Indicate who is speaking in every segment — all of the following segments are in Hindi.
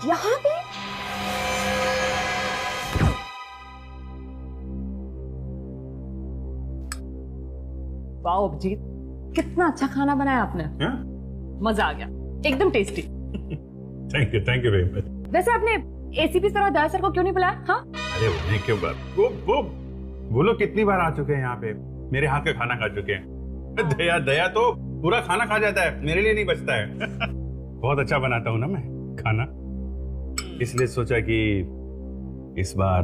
Speaker 1: यहाँ पे? वाओ अभिजीत, कितना अच्छा खाना बनाया आपने। मजा आ गया, एकदम tasty.
Speaker 2: Thank you very much.
Speaker 1: वैसे आपने एसीपी सर और दया सर को क्यों नहीं बुलाया? हाँ,
Speaker 2: अरे उन्हें क्यों बात, वो लोग कितनी बार आ चुके हैं यहाँ पे, मेरे हाथ का खाना खा चुके हैं। दया तो पूरा खाना खा जाता है, मेरे लिए नहीं बचता है। बहुत अच्छा बनाता हूँ ना मैं खाना, इसलिए सोचा कि इस बार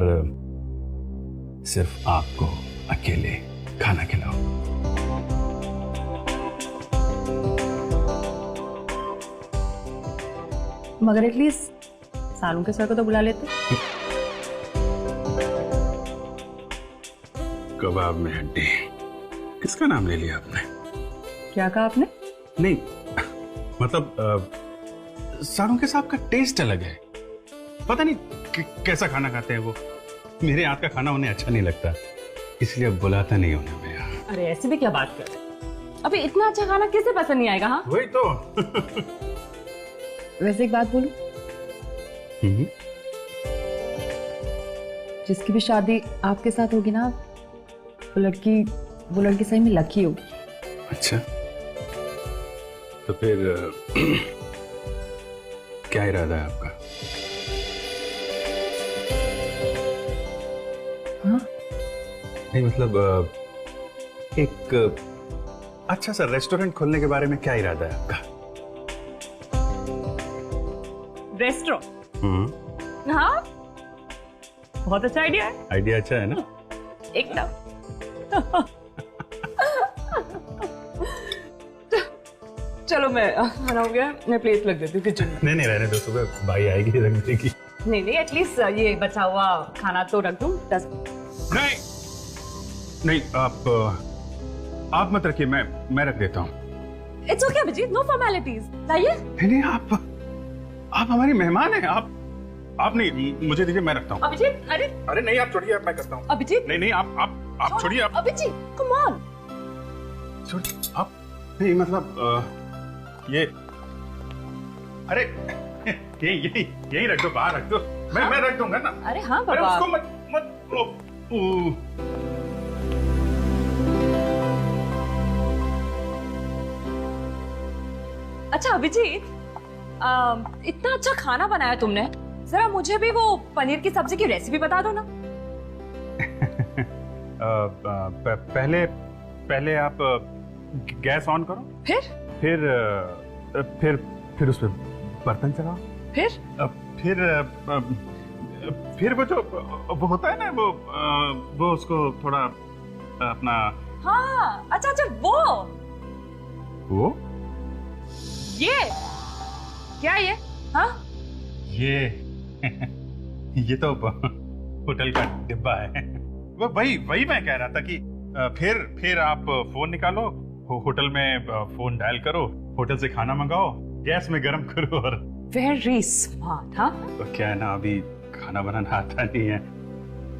Speaker 2: सिर्फ आपको अकेले खाना खिलाओ।
Speaker 1: मगर एटलीस्ट सालू के सर को तो बुला लेते।
Speaker 2: कबाब में हड्डी, किसका नाम ले लिया आपने?
Speaker 1: क्या कहा आपने?
Speaker 2: नहीं मतलब सारों के साहब का टेस्ट अलग है, पता नहीं कैसा खाना खाते हैं वो। मेरे हाथ का खाना उन्हें अच्छा नहीं लगता, इसलिए अब बुलाता नहीं उन्हें मैं यहाँ।
Speaker 1: अरे ऐसी भी क्या बात कर रहे हैं? अभी इतना अच्छा खाना किसे पसंद नहीं आएगा? हाँ
Speaker 2: वही तो।
Speaker 1: वैसे एक बात बोलूं, जिसकी भी शादी आपके साथ होगी ना, वो लड़की सही में लकी होगी।
Speaker 2: अच्छा, तो फिर क्या इरादा है आपका?
Speaker 1: हाँ?
Speaker 2: नहीं मतलब एक अच्छा सा रेस्टोरेंट खोलने के बारे में क्या इरादा है आपका?
Speaker 1: रेस्टोरेंट? हाँ, बहुत अच्छा आइडिया है।
Speaker 2: आइडिया अच्छा है ना?
Speaker 1: एकदम। चलो मैं खाना हो गया, मैं प्लेट लग देती हूँ किचन में।
Speaker 2: नहीं रहने दो, सुबह भाई आएगी रख देगी।
Speaker 1: नहीं एटलीस्ट ये बचा हुआ खाना तो रख दूं 10।
Speaker 2: नहीं आप मत रखिए, मैं रख देता हूँ।
Speaker 1: It's okay Abhijit, no formalities. लाइए।
Speaker 2: नहीं आप हमारी मेहमान हैं, आप नहीं, मुझे दीजिए, मैं रखता हूँ।
Speaker 1: अभिजीत,
Speaker 2: अरे नहीं, आप छोड़िए, मैं करता हूँ।
Speaker 1: अभिजीत
Speaker 2: नहीं आप छोड़िए। आप
Speaker 1: अभिजीत, कम ऑन।
Speaker 2: छोड़िए आप। नहीं मतलब ये, अरे यही रख दो, बाहर रख दो।
Speaker 1: हाँ?
Speaker 2: मैं रख दूंगा ना।
Speaker 1: अरे हाँ बाबा।
Speaker 2: अरे उसको मत
Speaker 1: अच्छा अभिजीत, इतना अच्छा खाना बनाया तुमने, जरा मुझे भी वो पनीर की सब्जी की रेसिपी बता दो ना।
Speaker 2: पहले आप गैस ऑन करो, फिर उस पे बर्तन चलाओ, फिर वो होता है ना, वो उसको थोड़ा अपना।
Speaker 1: हाँ अच्छा वो ये क्या ये? हाँ
Speaker 2: ये तो होटल का डिब्बा है। वही मैं कह रहा था कि फिर आप फोन निकालो, होटल में फोन डायल करो, होटल से खाना मंगाओ, गैस में गरम करो। और
Speaker 1: वेरी स्मार्ट। हाँ
Speaker 2: तो क्या है ना, अभी खाना बनाना आता नहीं है,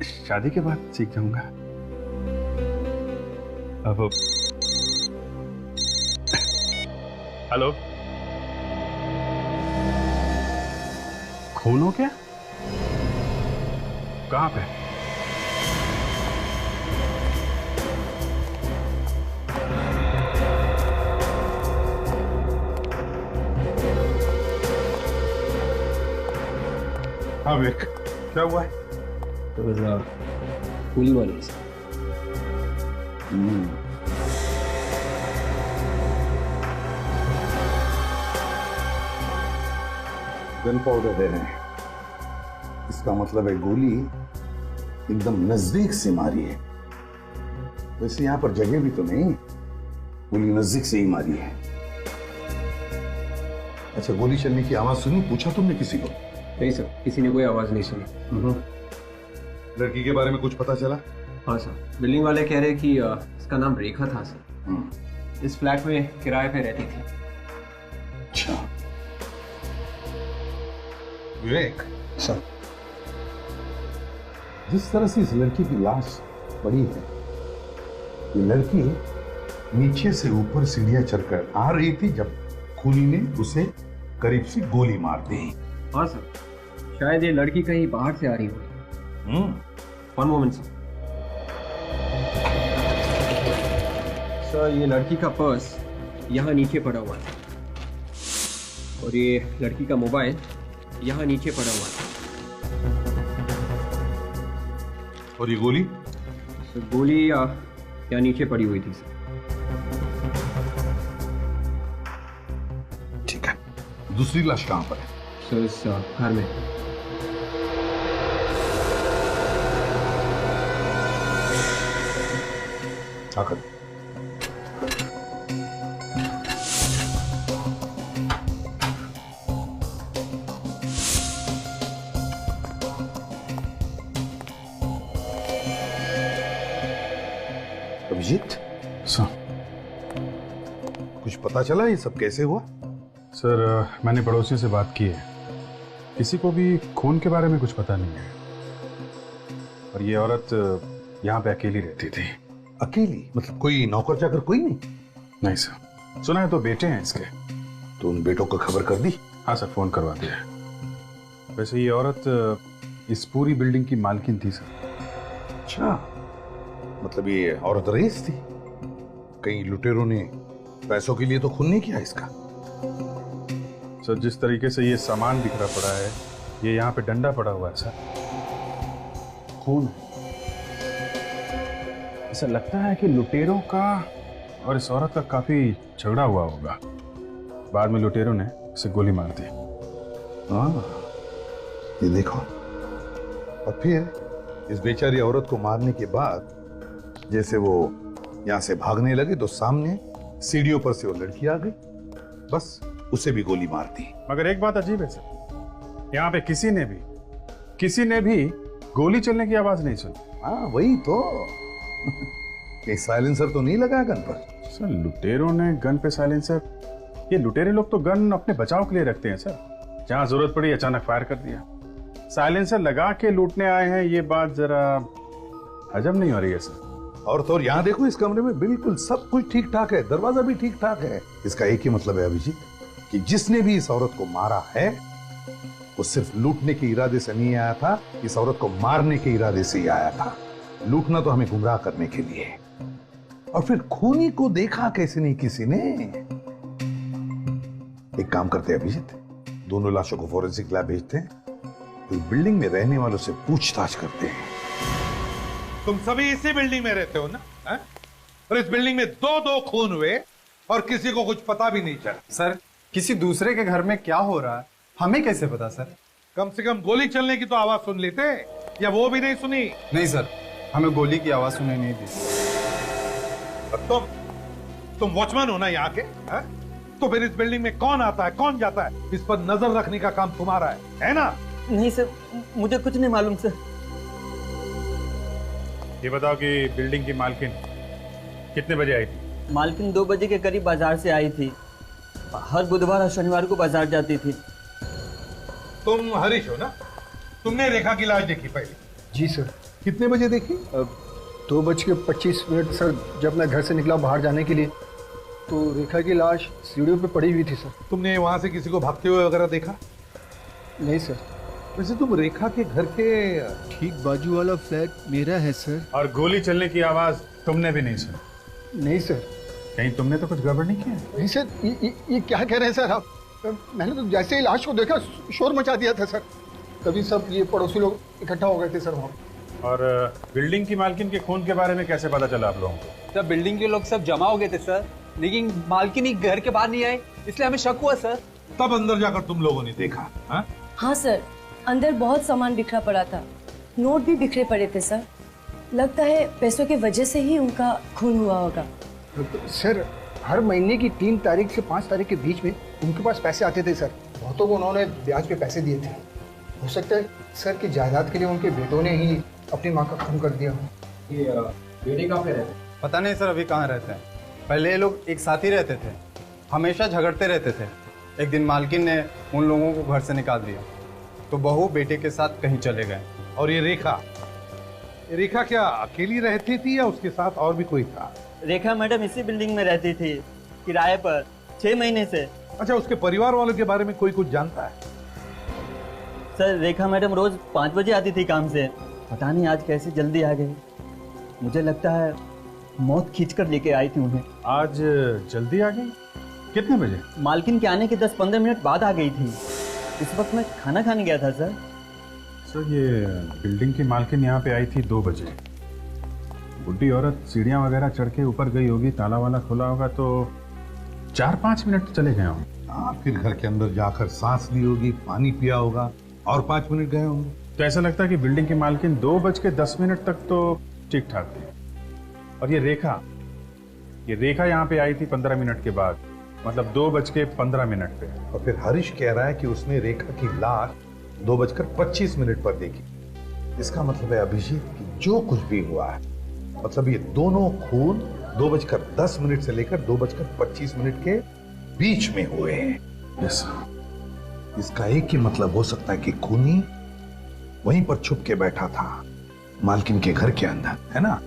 Speaker 2: शादी के बाद सीख जाऊंगा। अब हेलो, खून हो क्या? कहाँ पे? हाँ विवेक, क्या हुआ है?
Speaker 3: तो पुली वाले से
Speaker 4: गन पाउडर दे रहे हैं, इसका मतलब है गोली एकदम नजदीक से मारी है। वैसे यहां पर जगह भी तो नहीं, गोली नजदीक से ही मारी है। अच्छा, गोली चलने की आवाज सुनी? पूछा तुमने किसी को?
Speaker 3: नहीं सर, किसी ने कोई आवाज नहीं सुनी।
Speaker 4: लड़की के बारे में कुछ पता चला?
Speaker 3: हाँ सर, बिल्डिंग वाले कह रहे कि इसका नाम रेखा था सर। इस फ्लैट में किराए पे रहती थी।
Speaker 4: अच्छा विवेक
Speaker 3: सर,
Speaker 4: जिस तरह से इस लड़की की लाश पड़ी है, ये लड़की नीचे से ऊपर सीढ़ियां चढ़कर आ रही थी जब खूनी ने उसे करीब से गोली मार दी,
Speaker 3: हाँ सर, शायद ये लड़की कहीं बाहर से आ रही हो। वन मोमेंट सर, ये लड़की का पर्स यहाँ नीचे पड़ा हुआ है और ये लड़की का मोबाइल यहाँ नीचे पड़ा हुआ है।
Speaker 4: और ये गोली?
Speaker 3: सर गोली यहाँ नीचे पड़ी हुई थी सर।
Speaker 4: ठीक है, दूसरी लाश कहाँ पर है?
Speaker 3: सर इस घर में।
Speaker 4: आकर अभिजीत,
Speaker 2: सर
Speaker 4: कुछ पता चला ये सब कैसे हुआ?
Speaker 2: सर मैंने पड़ोसी से बात की है, किसी को भी खून के बारे में कुछ पता नहीं है। और ये औरत यहाँ पे अकेली रहती थी।
Speaker 4: अकेली? मतलब कोई नौकर चाकर कोई नहीं?
Speaker 2: नहीं सर, सुना है तो बेटे हैं इसके।
Speaker 4: तो उन बेटों को खबर कर दी?
Speaker 2: हाँ सर, फोन करवा दिया। वैसे ये औरत इस पूरी बिल्डिंग की मालकिन थी सर।
Speaker 4: अच्छा, मतलब ये औरत रईस थी? कहीं लुटेरों ने पैसों के लिए तो खून नहीं किया इसका?
Speaker 2: सर जिस तरीके से ये सामान बिखरा पड़ा है, ये यहाँ पे डंडा पड़ा हुआ है सर, खून है। ऐसा लगता है कि लुटेरों का और इस औरत का काफी झगड़ा हुआ होगा। बाद में लुटेरों ने इसे गोली मार दी।
Speaker 4: हाँ, ये देखो। और फिर इस बेचारी औरत को मारने के बाद जैसे वो यहाँ से भागने लगे तो सामने सीढ़ियों पर से वो लड़की आ गई, बस उसे भी गोली मार दी।
Speaker 2: मगर एक बात अजीब है सर, यहाँ पे किसी ने भी गोली चलने की आवाज नहीं सुनी।
Speaker 4: हाँ वही तो। ये साइलेंसर तो नहीं लगा गन पर?
Speaker 2: सर लुटेरों ने गन पे साइलेंसर, ये लुटेरे लोग तो गन अपने बचाव के लिए रखते हैं सर, जहां जरूरत पड़ी अचानक फायर कर दिया। साइलेंसर लगा के लूटने आए हैं, ये बात जरा हजम नहीं हो रही है सर।
Speaker 4: और तो और यहाँ देखो, इस कमरे में बिल्कुल सब कुछ ठीक ठाक है, दरवाजा भी ठीक ठाक है। इसका एक ही मतलब है अभिजीत कि जिसने भी इस औरत को मारा है वो सिर्फ लूटने के इरादे से नहीं आया था, इस औरत को मारने के इरादे से ही आया था। लूटना तो हमें गुमराह करने के लिए, और फिर खूनी को देखा कैसे नहीं किसी ने। एक काम करते हैं अभिजीत, दोनों लाशों को फोरेंसिक लैब भेजते हैं, इस बिल्डिंग में रहने वालों से पूछताछ करते हैं।
Speaker 5: तुम सभी इसी बिल्डिंग में रहते हो ना? है? और इस बिल्डिंग में दो खून हुए और किसी को कुछ पता भी नहीं चला।
Speaker 6: सर किसी दूसरे के घर में क्या हो रहा है हमें कैसे पता सर?
Speaker 5: कम से कम गोली चलने की तो आवाज सुन लेते, या वो भी नहीं सुनी?
Speaker 6: नहीं सर, हमें गोली की आवाज सुनाई नहीं दी।
Speaker 5: तुम वॉचमैन हो ना यहाँ के? है? तो फिर इस बिल्डिंग में कौन आता है कौन जाता है, इस पर नजर रखने का काम तुम्हारा है ना?
Speaker 7: नहीं सर, मुझे कुछ नहीं मालूम सर।
Speaker 2: ये बताओ कि बिल्डिंग की मालकिन कितने बजे आई थी?
Speaker 7: मालकिन 2 बजे के करीब बाजार से आई थी। हर बुधवार और शनिवार को बाजार जाती थी।
Speaker 5: तुम हरीश हो ना? तुमने रेखा की लाश देखी पहले?
Speaker 8: जी सर।
Speaker 5: कितने बजे देखी?
Speaker 8: 2:25 सर। जब मैं घर से निकला बाहर जाने के लिए तो रेखा की लाश सीढ़ियों पे पड़ी हुई थी सर।
Speaker 5: तुमने वहां से किसी को भागते हुए वगैरह देखा?
Speaker 8: नहीं सर।
Speaker 5: वैसे तुम रेखा के घर के
Speaker 8: ठीक बाजू वाला फ्लैट मेरा है सर।
Speaker 2: और गोली चलने की आवाज तुमने भी नहीं सुनी?
Speaker 8: नहीं सर।
Speaker 2: कहीं तुमने तो कुछ गड़बड़ नहीं किया?
Speaker 8: नहीं सर, ये क्या कह रहे हैं सर आप? मैंने तो जैसे ही लाश को देखा शोर मचा दिया था सर। तभी सब ये पड़ोसी लोग इकट्ठा हो गए थे सर वहाँ।
Speaker 2: और बिल्डिंग की मालकिन के खून के बारे में कैसे पता चला आप लोगों को?
Speaker 9: सर बिल्डिंग के लोग सब जमा हो गए थे सर, लेकिन मालकिन ही घर के बाहर नहीं आए, इसलिए हमें शक हुआ सर।
Speaker 5: तब अंदर जाकर तुम लोगों ने देखा?
Speaker 10: हाँ सर, अंदर बहुत सामान बिखरा पड़ा था, नोट भी बिखरे पड़े थे सर। लगता है पैसों की वजह से ही उनका खून हुआ होगा।
Speaker 8: सर हर महीने की 3 तारीख से 5 तारीख के बीच में उनके पास पैसे आते थे सर। बहुतों को उन्होंने ब्याज पे पैसे दिए थे। हो सकता है सर कि जायदाद के लिए उनके बेटों ने ही अपनी माँ का खून कर दिया।
Speaker 3: ये बेटे कहाँ पे रहते?
Speaker 6: पता नहीं सर अभी कहाँ रहते हैं। पहले ये लोग एक साथ ही रहते थे, हमेशा झगड़ते रहते थे। एक दिन मालकिन ने उन लोगों को घर से निकाल दिया तो बहू बेटे के साथ कहीं चले गए।
Speaker 5: और ये रेखा क्या अकेली रहती थी या उसके साथ और भी कोई था?
Speaker 7: रेखा मैडम इसी बिल्डिंग में रहती थी किराए पर 6 महीने से।
Speaker 5: अच्छा, उसके परिवार वालों के बारे में कोई कुछ जानता है?
Speaker 7: सर रेखा मैडम रोज 5 बजे आती थी काम से, पता नहीं आज कैसे जल्दी आ गई। मुझे लगता है मौत खींचकर लेके आई थी उन्हें।
Speaker 2: आज जल्दी आ गई? कितने बजे?
Speaker 7: मालकिन के आने के 10-15 मिनट बाद आ गई थी। इस वक्त मैं खाना खाने गया था सर।
Speaker 2: सर ये बिल्डिंग की मालकिन यहाँ पे आई थी 2 बजे। बुढ़ी औरत सीढ़ियाँ वगैरह चढ़ के ऊपर गई होगी, ताला वाला खोला होगा तो 4-5 मिनट चले गए होंगे।
Speaker 5: हाँ, फिर घर के अंदर जाकर सांस ली होगी, पानी पिया होगा और 5 मिनट गए होंगे।
Speaker 2: तो ऐसा लगता है कि बिल्डिंग की मालकिन 2:10 तक तो ठीक ठाक थी। और ये रेखा यहाँ पे आई थी 15 मिनट के बाद, मतलब 2:15 पे।
Speaker 5: और फिर हरीश कह रहा है कि उसने रेखा की लाश 2:25 पर देखी। इसका मतलब है अभिजीत कि जो कुछ भी हुआ है, मतलब ये दोनों खून 2:10 से लेकर 2:25 के बीच में हुए हैं।
Speaker 2: यस।
Speaker 5: इसका एक ही मतलब हो सकता है कि खूनी वहीं पर छुप के बैठा था मालकिन के घर के अंदर, है ना?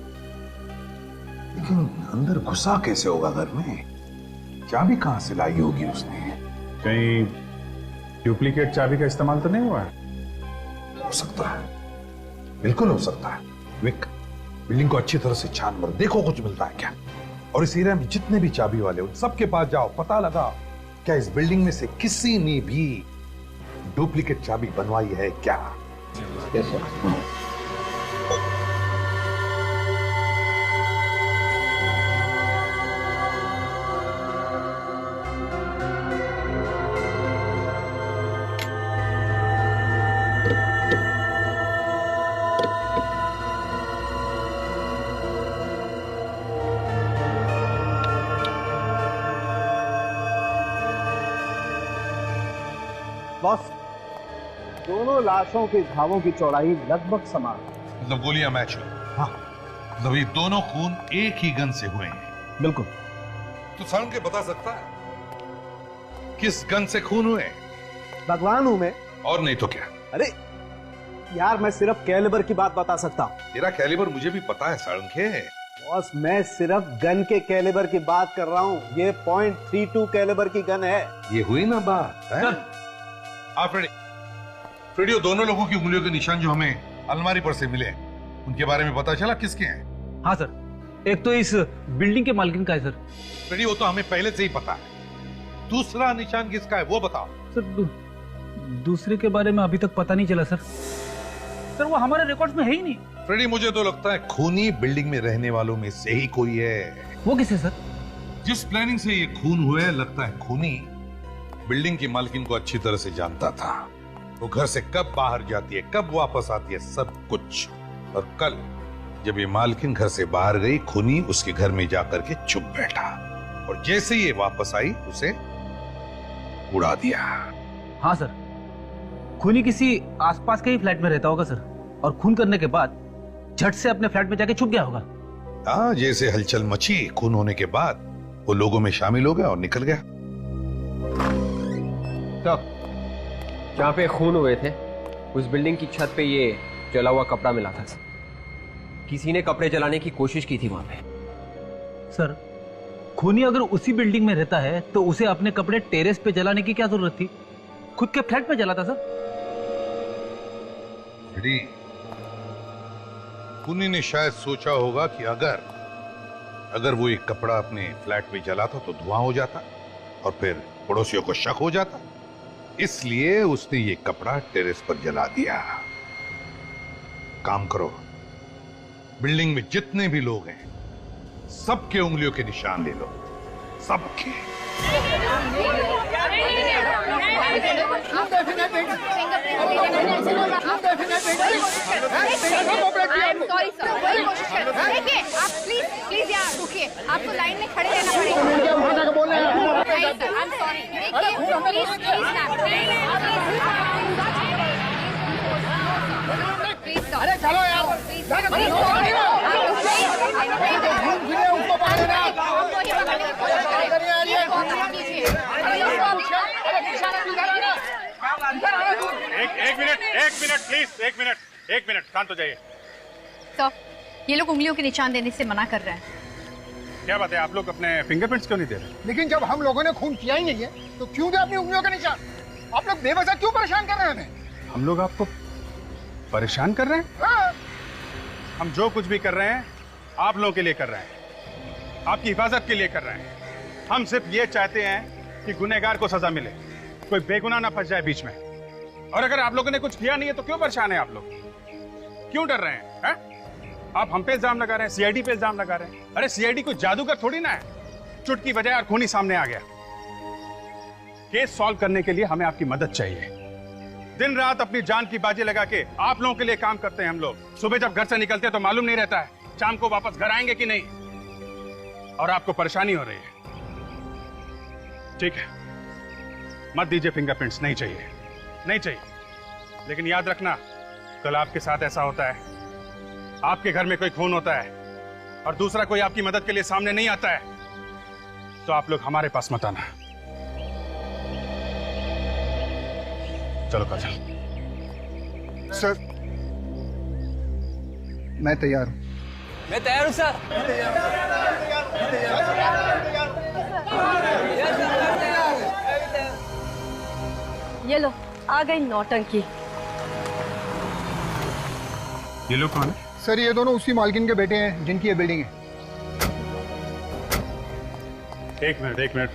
Speaker 5: लेकिन अंदर घुसा कैसे होगा घर में? चाबी कहां से लाई होगी उसने?
Speaker 2: कहीं डुप्लीकेट चाबी का इस्तेमाल तो नहीं हुआ है?
Speaker 5: हो सकता है, बिल्कुल हो सकता है। विक, बिल्डिंग को अच्छी तरह से छान मारो, देखो कुछ मिलता है क्या। और इस एरिया में जितने भी चाबी वाले उन सबके पास जाओ, पता लगाओ क्या इस बिल्डिंग में से किसी ने भी डुप्लीकेट चाबी बनवाई है क्या।
Speaker 3: Yes sir.
Speaker 9: बॉस, दोनों लाशों के घावों की चौड़ाई लगभग समान।
Speaker 5: मतलब गोलियां मैच हुई? हाँ, मतलब ये दोनों खून एक ही गन से हुए हैं।
Speaker 9: बिल्कुल।
Speaker 5: तो साउंड के बता सकता है किस गन से खून हुए?
Speaker 9: भगवान हूं मैं।
Speaker 5: और नहीं तो क्या?
Speaker 9: अरे यार, मैं सिर्फ कैलिबर की बात बता सकता हूं।
Speaker 5: तेरा कैलिबर मुझे भी पता है साळुंखे।
Speaker 9: बॉस, मैं सिर्फ गन के कैलिबर की बात कर रहा हूं। ये .32 कैलिबर की गन है।
Speaker 5: ये हुई ना बात है? आप फ्रेडी, दोनों लोगों की उंगलियों के निशान जो हमें अलमारी पर से मिले, उनके बारे में पता चला किसके हैं?
Speaker 11: हाँ सर, एक तो इस बिल्डिंग के मालकिन का है सर।
Speaker 5: फ्रेडी, वो तो हमें पहले से ही पता है। दूसरा निशान किसका है वो बताओ।
Speaker 11: सर दूसरे के बारे में अभी तक पता नहीं चला सर। सर वो हमारे रिकॉर्ड्स में है ही नहीं।
Speaker 5: फ्रेडी, मुझे तो लगता है खूनी बिल्डिंग में रहने वालों में से ही कोई है।
Speaker 11: वो किसे सर?
Speaker 5: जिस प्लानिंग से ये खून हुए, लगता है खूनी बिल्डिंग की मालकिन को अच्छी तरह से जानता था। वो घर से कब बाहर जाती है, कब वापस आती है, सब कुछ। और कल जब ये मालकिन घर से बाहर गई, खूनी उसके घर में जाकर के चुप बैठा और जैसे ही ये वापस आई उसे उड़ा दिया।
Speaker 11: हाँ सर, खूनी किसी आसपास के ही फ्लैट में रहता होगा सर, और खून करने के बाद झट से अपने फ्लैट में जाके छुप गया होगा।
Speaker 5: हाँ, जैसे हलचल मची खून होने के बाद वो लोगों में शामिल हो गया और निकल गया।
Speaker 3: तब जहाँ पे खून हुए थे उस बिल्डिंग की छत पे ये जला हुआ कपड़ा मिला था। किसी ने कपड़े जलाने की कोशिश की थी वहां पे।
Speaker 11: सर खूनी अगर उसी बिल्डिंग में रहता है तो उसे अपने कपड़े टेरेस पे जलाने की क्या जरूरत थी? खुद के फ्लैट में जलाता सर।
Speaker 5: खूनी ने शायद सोचा होगा कि अगर वो एक कपड़ा अपने फ्लैट में जलाता तो धुआं हो जाता और फिर पड़ोसियों को शक हो जाता, इसलिए उसने ये कपड़ा टेरेस पर जला दिया। काम करो, बिल्डिंग में जितने भी लोग हैं सबके उंगलियों के निशान ले लो, सबके।
Speaker 12: सॉरी सर, वही कोशिश कर रहे हैं। देखिए, आप प्लीज यहाँ रुकिए, आपको लाइन में खड़े रहना पड़ेगा। नहीं सर, आई एम सॉरी। देखिए, प्लीज अरे चलो यार,
Speaker 2: एक मिनट शांत हो जाइए।
Speaker 12: सर, ये लोग उंगलियों के निशान देने से मना कर रहे हैं।
Speaker 2: क्या बात है, आप लोग अपने फिंगरप्रिंट्स क्यों नहीं दे रहे?
Speaker 8: लेकिन जब हम लोगों ने खून किया ही नहीं है तो क्यों दे अपनी उंगलियों के निशान? आप लोग बेवजह क्यों परेशान कर रहे हैं हमें?
Speaker 2: हम लोग आपको परेशान कर रहे हैं? हम जो कुछ भी कर रहे हैं आप लोगों के लिए कर रहे हैं, आपकी हिफाजत के लिए कर रहे हैं। हम सिर्फ ये चाहते हैं कि गुनहगार को सजा मिले, कोई बेगुनाह ना फंस जाए बीच में। और अगर आप लोगों ने कुछ किया नहीं है तो क्यों परेशान है आप लोग? क्यों डर रहे हैं, हैं? आप हम पे इल्जाम लगा रहे हैं, सीआईडी पे इल्जाम लगा रहे हैं। अरे सीआईडी कोई जादूगर थोड़ी ना है, चुटकी बजाय और खूनी सामने आ गया। केस सॉल्व करने के लिए हमें आपकी मदद चाहिए। दिन रात अपनी जान की बाजी लगा के आप लोगों के लिए काम करते हैं हम लोग। सुबह जब घर से निकलते हैं तो मालूम नहीं रहता है शाम को वापस घर आएंगे कि नहीं, और आपको परेशानी हो रही है। ठीक है, मत दीजिए फिंगरप्रिंट्स, नहीं चाहिए, नहीं चाहिए। लेकिन याद रखना, कल आपके साथ ऐसा होता है, आपके घर में कोई खून होता है और दूसरा कोई आपकी मदद के लिए सामने नहीं आता है, तो आप लोग हमारे पास मत आना। चलो काजल।
Speaker 8: सर मैं तैयार हूँ।
Speaker 9: मैं तैयार हूँ सर।
Speaker 10: ये लो, आ गई नौटंकी।
Speaker 2: ये लोग कौन है?
Speaker 8: सर ये दोनों उसी मालकिन के बेटे हैं जिनकी ये बिल्डिंग है।
Speaker 2: एक मिनट,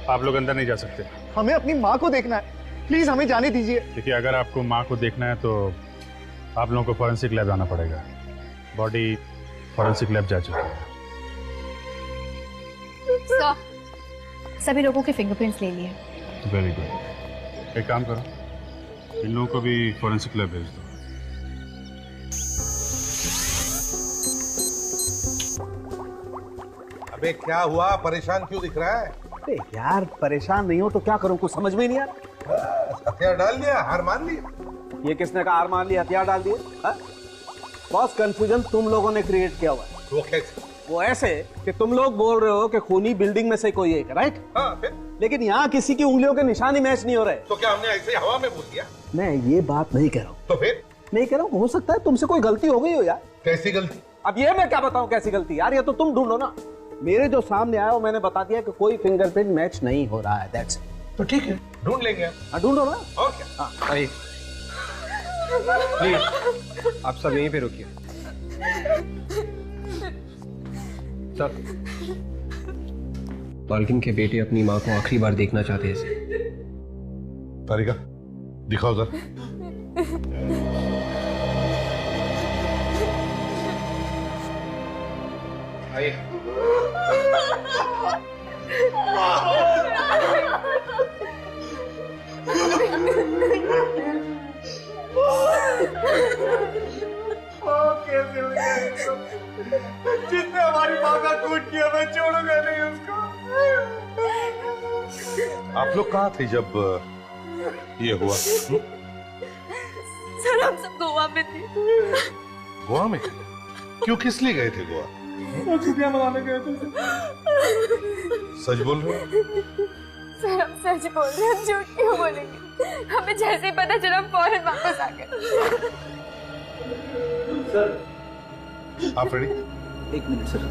Speaker 2: आप लोग अंदर नहीं जा सकते।
Speaker 8: हमें अपनी माँ को देखना है, प्लीज हमें जाने दीजिए।
Speaker 2: देखिए, अगर आपको माँ को देखना है तो आप लोगों को फॉरेंसिक लैब जाना पड़ेगा। बॉडी फॉरेंसिक लैब जा चुकी है।
Speaker 12: सर, सभी लोगों के फिंगरप्रिंट्स ले लिए।
Speaker 2: Very good. एक काम करो, इन लोगों को भी फॉरेंसिक लैब भेज दो।
Speaker 5: अबे क्या हुआ, परेशान क्यों दिख रहा है?
Speaker 13: अरे यार परेशान नहीं हो तो क्या करूं, कुछ समझ में ही नहीं आ रहा।
Speaker 5: हथियार डाल दिया, हार मान लिया।
Speaker 13: ये किसने कहा हार मान लिया, हथियार डाल दिए? बॉस कंफ्यूजन तुम लोगों ने क्रिएट किया हुआ है।
Speaker 5: वो कैसे?
Speaker 13: वो ऐसे कि तुम लोग बोल रहे हो कि खूनी बिल्डिंग में से कोई एक, राइट?
Speaker 5: हाँ, फिर?
Speaker 13: लेकिन यहाँ किसी की उंगलियों के निशान ही मैच नहीं हो रहे।
Speaker 5: तो क्या हमने ऐसे ही हवा में बोल दिया?
Speaker 13: मैं ये बात नहीं कह रहा हूँ।
Speaker 5: तो फिर?
Speaker 13: नहीं कह रहा हूँ, हो सकता है तुमसे कोई गलती हो गई हो यार।
Speaker 5: कैसी गलती?
Speaker 13: अब ये मैं क्या बताऊँ कैसी गलती यार, ये तो तुम ढूंढो ना। मेरे जो सामने आया वो मैंने बता दिया कि कोई फिंगरप्रिंट मैच नहीं हो रहा है, दैट्स इट।
Speaker 5: तो ठीक है, ढूंढ लेंगे हम।
Speaker 13: हाँ ढूंढो ना।
Speaker 5: और क्या?
Speaker 13: हाँ
Speaker 3: आइए प्लीज, आप सब यहीं पे रुकिए। सर, मालकिन के बेटे अपनी माँ को आखिरी बार देखना चाहते हैं।
Speaker 5: तारिका, दिखाओ जरा।
Speaker 3: आइए।
Speaker 6: जिसने हमारी माँ का खून किया मैं छोड़ूंगा नहीं उसको।
Speaker 5: आप लोग कहाँ थे जब ये हुआ?
Speaker 10: सर हम सब गोवा में थे।
Speaker 5: गोवा में? क्यों, किस लिए गए थे गोवा?
Speaker 6: छुट्टियां मनाने गए थे।
Speaker 5: सच बोल रहे हो?
Speaker 12: सर हम सच बोल रहे हैं, झूठ क्यों बोलेंगे? हमें जैसे ही पता चला हम फौरन वापस आ गए।
Speaker 13: सर
Speaker 5: आप रेडी?
Speaker 13: एक मिनट सर।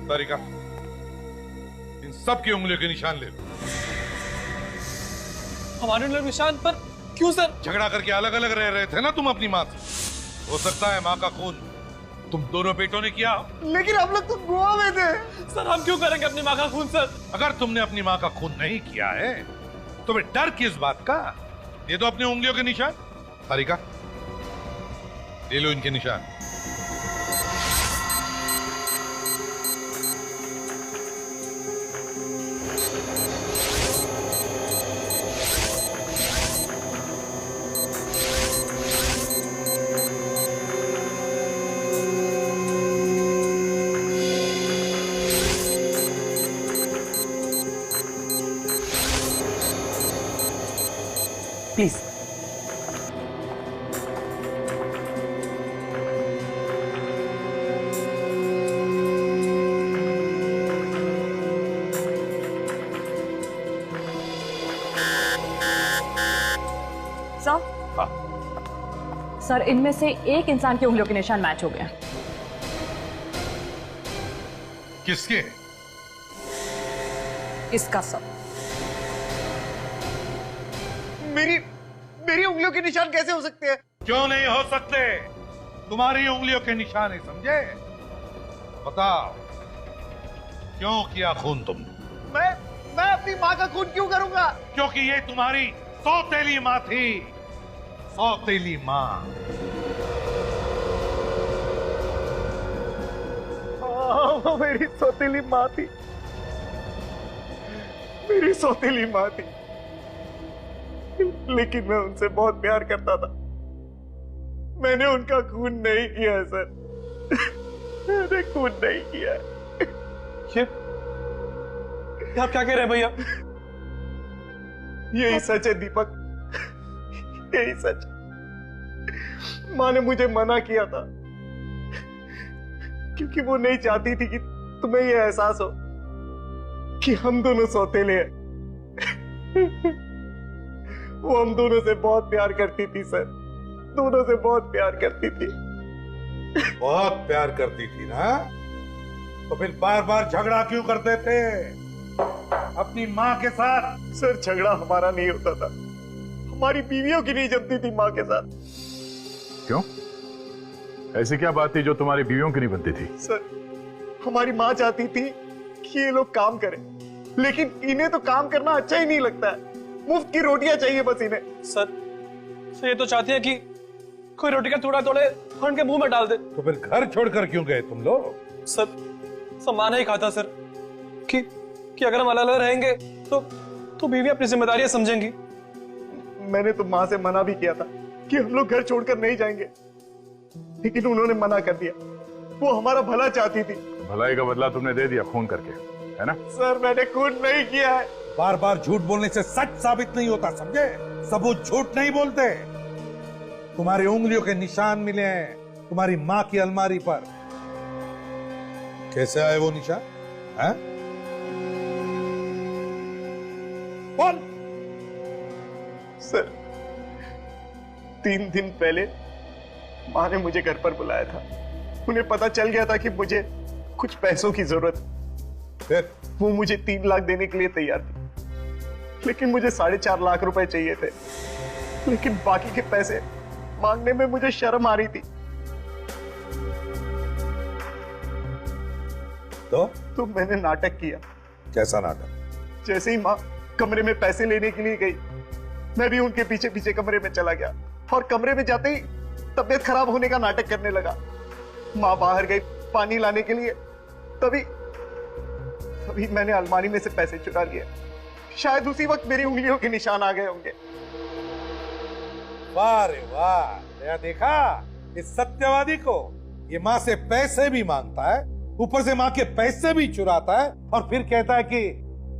Speaker 5: तारिका, इन सब की उंगलियों के निशान ले लो।
Speaker 9: हमारे लोग निशान पर क्यों सर?
Speaker 5: झगड़ा करके अलग अलग रह रहे थे ना तुम अपनी माँ से। हो सकता है माँ का खून तुम दोनों बेटों ने किया।
Speaker 6: लेकिन हम लोग तो गोवा में थे।
Speaker 9: सर हम क्यों करेंगे अपनी माँ का खून सर?
Speaker 5: अगर तुमने अपनी माँ का खून नहीं किया है तो फिर डर किस बात का? ये तो अपनी उंगलियों के निशान। तारिका, ले लो इनके निशान।
Speaker 13: प्लीज।
Speaker 1: सर, इनमें से एक इंसान की उंगलियों के निशान मैच हो गए।
Speaker 5: किसके?
Speaker 1: इसका सर।
Speaker 8: मेरी उंगलियों के निशान कैसे हो सकते हैं?
Speaker 5: क्यों नहीं हो सकते? तुम्हारी उंगलियों के निशान है, समझे? बताओ, क्यों किया खून तुमने?
Speaker 8: मैं अपनी माँ का खून क्यों करूंगा?
Speaker 5: क्योंकि ये तुम्हारी सौतेली माँ थी, सौतेली माँ।
Speaker 8: वो मेरी सौतेली माँ थी, मेरी सौतेली माँ थी, लेकिन मैं उनसे बहुत प्यार करता था। मैंने उनका खून नहीं किया है सर, मैंने खून नहीं किया है।
Speaker 9: ये आप क्या कह रहे हैं भैया?
Speaker 8: यही सच है दीपक, यही सच। माँ ने मुझे मना किया था क्योंकि वो नहीं चाहती थी कि तुम्हें यह एहसास हो कि हम दोनों सौतेले हैं। वो हम दोनों से बहुत प्यार करती थी सर, दोनों से बहुत प्यार करती थी।
Speaker 5: बहुत प्यार करती थी ना, तो फिर बार बार झगड़ा क्यों करते थे अपनी माँ के साथ?
Speaker 8: सर, झगड़ा हमारा नहीं होता था, हमारी बीवियों की नहीं जमती थी माँ के साथ।
Speaker 14: क्यों? ऐसी क्या बात थी जो तुम्हारी बीवियों की नहीं बनती थी?
Speaker 8: सर, हमारी माँ चाहती थी कि ये लोग काम करें, लेकिन इन्हें तो काम करना अच्छा ही नहीं लगता है। मुफ्त की रोटियां चाहिए बस इन्हें।
Speaker 9: सर ये तो चाहती है कि कोई रोटी का थोड़ा थोड़े उनके मुंह में डाल दे।
Speaker 5: तो फिर घर छोड़कर क्यों गए तुम लोग?
Speaker 9: सर माना ही खाता सर कि अगर हम अलग अलग रहेंगे तो बीवी अपनी जिम्मेदारियां समझेंगी।
Speaker 8: मैंने तो माँ से मना भी किया था कि हम लोग घर छोड़कर नहीं जाएंगे, लेकिन उन्होंने मना कर दिया। वो हमारा भला चाहती थी।
Speaker 14: भलाई का बदला तुमने दे दिया खून करके, है ना?
Speaker 8: सर, मैंने खून नहीं किया है।
Speaker 5: बार बार झूठ बोलने से सच साबित नहीं होता, समझे? सबूत झूठ नहीं बोलते। तुम्हारी उंगलियों के निशान मिले हैं तुम्हारी माँ की अलमारी पर। कैसे आए वो निशान? हैं? कौन?
Speaker 8: सर, 3 दिन पहले माँ ने मुझे घर पर बुलाया था। उन्हें पता चल गया था कि मुझे कुछ पैसों की जरूरत है।
Speaker 5: फिर
Speaker 8: वो मुझे 3 लाख देने के लिए तैयार थी, लेकिन मुझे 4.5 लाख रुपए चाहिए थे। लेकिन बाकी के पैसे मांगने में मुझे शर्म आ रही थी। तो मैंने नाटक किया।
Speaker 5: कैसा नाटक?
Speaker 8: जैसे ही माँ कमरे में पैसे लेने के लिए गई, मैं भी उनके पीछे पीछे कमरे में चला गया और कमरे में जाते ही तबीयत खराब होने का नाटक करने लगा। माँ बाहर गई पानी लाने के लिए, तभी मैंने अलमारी में से पैसे चुरा लिए। शायद उसी वक्त मेरी उंगलियों के निशान आ गए होंगे।
Speaker 5: वाह रे वाह, देखा इस सत्यवादी को? ये माँ से पैसे भी मांगता है, ऊपर से माँ के पैसे भी चुराता है, और फिर कहता है कि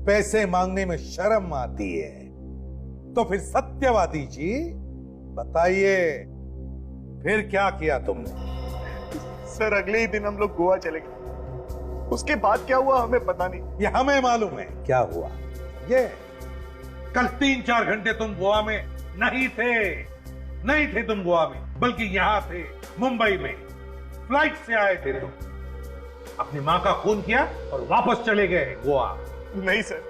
Speaker 5: पैसे मांगने में शर्म आती है। तो फिर सत्यवादी जी बताइए, फिर क्या किया तुमने?
Speaker 8: सर, अगले ही दिन हम लोग गोवा चले गए। उसके बाद क्या हुआ हमें पता नहीं।
Speaker 5: ये हमें मालूम है क्या हुआ। ये कल 3-4 घंटे तुम गोवा में नहीं थे तुम गोवा में, बल्कि यहां थे मुंबई में। फ्लाइट से आए थे तुम, अपनी माँ का खून किया और वापस चले गए गोवा।
Speaker 8: नहीं सर,